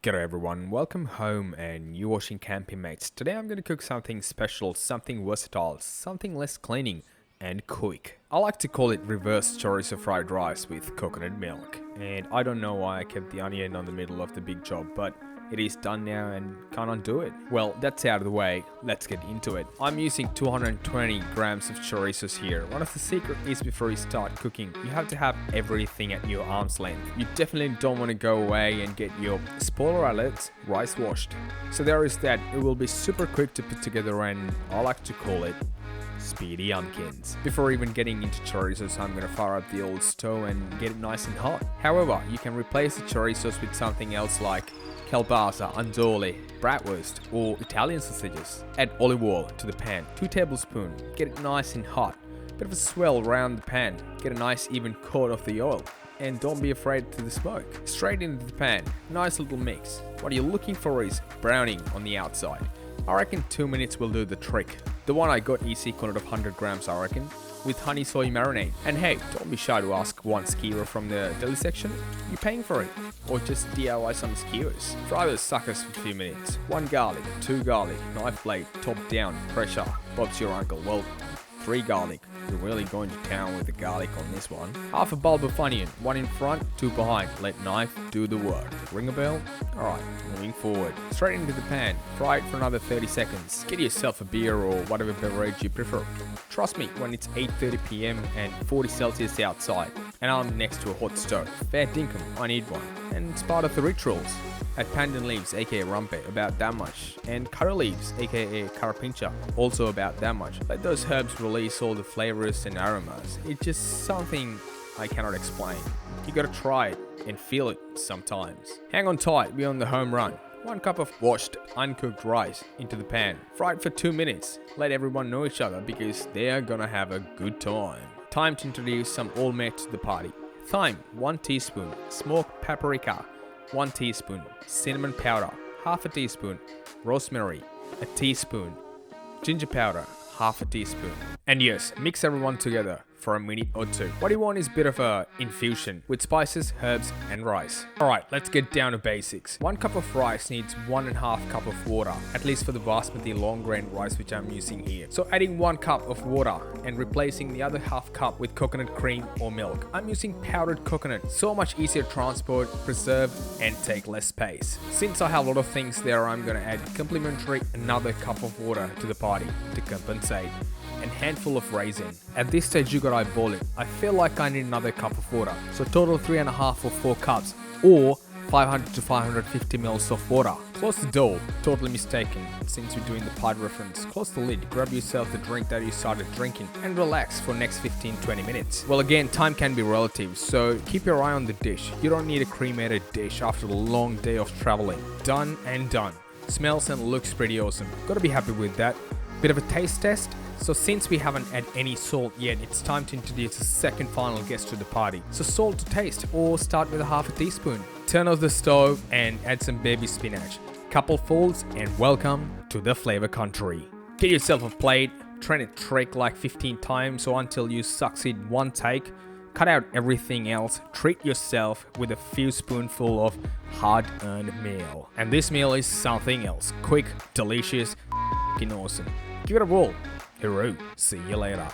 G'day everyone, welcome home and you're watching Campingmates. Today I'm going to cook something special, something versatile, something less cleaning and quick. I like to call it reverse chorizo fried rice with coconut milk. And I don't know why I kept the onion on the middle of the big job, but it is done now and can't undo it. Well, that's out of the way, let's get into it. I'm using 220 grams of chorizos here. One of the secrets is before you start cooking, you have to have everything at your arm's length. You definitely don't want to go away and get your, spoiler alert, rice washed. So there is that. It will be super quick to put together and I like to call it speedy umpkins. Before even getting into chorizos, I'm gonna fire up the old stove and get it nice and hot. However, you can replace the chorizos with something else like kielbasa, andouille, bratwurst, or Italian sausages. Add olive oil to the pan, 2 tablespoons, get it nice and hot. Bit of a swirl around the pan, get a nice even coat of the oil. And don't be afraid to the smoke. Straight into the pan, nice little mix. What you're looking for is browning on the outside. I reckon 2 minutes will do the trick. The one I got is equivalent of 100 grams I reckon, with honey soy marinade. And hey, don't be shy to ask one skewer from the deli section. You're paying for it. Or just DIY some skewers. Fry those suckers for a few minutes. 1 garlic, 2 garlic, knife blade, top down, pressure. Bob's your uncle. Well, 3 garlic. You're really going to town with the garlic on this one. Half a bulb of onion, 1 in front, 2 behind. Let knife do the work. Ring a bell? Alright, moving forward. Straight into the pan. Fry it for another 30 seconds. Get yourself a beer or whatever beverage you prefer. Trust me, when it's 8:30 PM and 40 Celsius outside, and I'm next to a hot stove. Fair dinkum, I need one. And it's part of the rituals. Add pandan leaves, aka rumpe, about that much. And curry leaves, aka carapincha, also about that much. Let those herbs release all the flavors and aromas. It's just something I cannot explain. You gotta try it and feel it sometimes. Hang on tight, we're on the home run. 1 cup of washed, uncooked rice into the pan. Fry it for 2 minutes. Let everyone know each other because they are gonna have a good time. Time to introduce some all mate to the party. Thyme, 1 teaspoon. Smoked paprika, 1 teaspoon. Cinnamon powder, half a teaspoon. Rosemary, a teaspoon. Ginger powder, half a teaspoon. And yes, mix everyone together for a minute or 2. What you want is a bit of a infusion with spices, herbs and rice. Alright, let's get down to basics. 1 cup of rice needs 1.5 cup of water, at least for the basmati long grain rice which I'm using here. So adding 1 cup of water and replacing the other half cup with coconut cream or milk. I'm using powdered coconut, so much easier to transport, preserve and take less space. Since I have a lot of things there, I'm gonna add complimentary another cup of water to the party to compensate. And handful of raisin. At this stage you gotta eyeball it. I feel like I need another cup of water. So total 3.5 or 4 cups or 500 to 550 ml of water. Close the door. Totally mistaken. Since you're doing the pod reference, close the lid, grab yourself the drink that you started drinking and relax for next 15-20 minutes. Well again, time can be relative, so keep your eye on the dish. You don't need a cremated dish after a long day of traveling. Done and done. Smells and looks pretty awesome. Gotta be happy with that. Bit of a taste test. So since we haven't added any salt yet, it's time to introduce the second final guest to the party. So salt to taste or start with a half a teaspoon. Turn off the stove and add some baby spinach. Couple folds and welcome to the flavor country. Get yourself a plate, train a trick like 15 times or until you succeed one take. Cut out everything else, treat yourself with a few spoonful of hard-earned meal. And this meal is something else. Quick, delicious, f***ing awesome. Give it a roll. Hero. See you later.